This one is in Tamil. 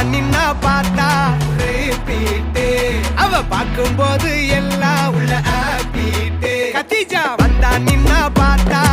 நின்னா பார்த்தா ரிப்பீட்டு அவ பார்க்கும்போது எல்லாம் உள்ள ஹாப்பீட்டு கத்திஜா வந்தா நின்னா பார்த்தா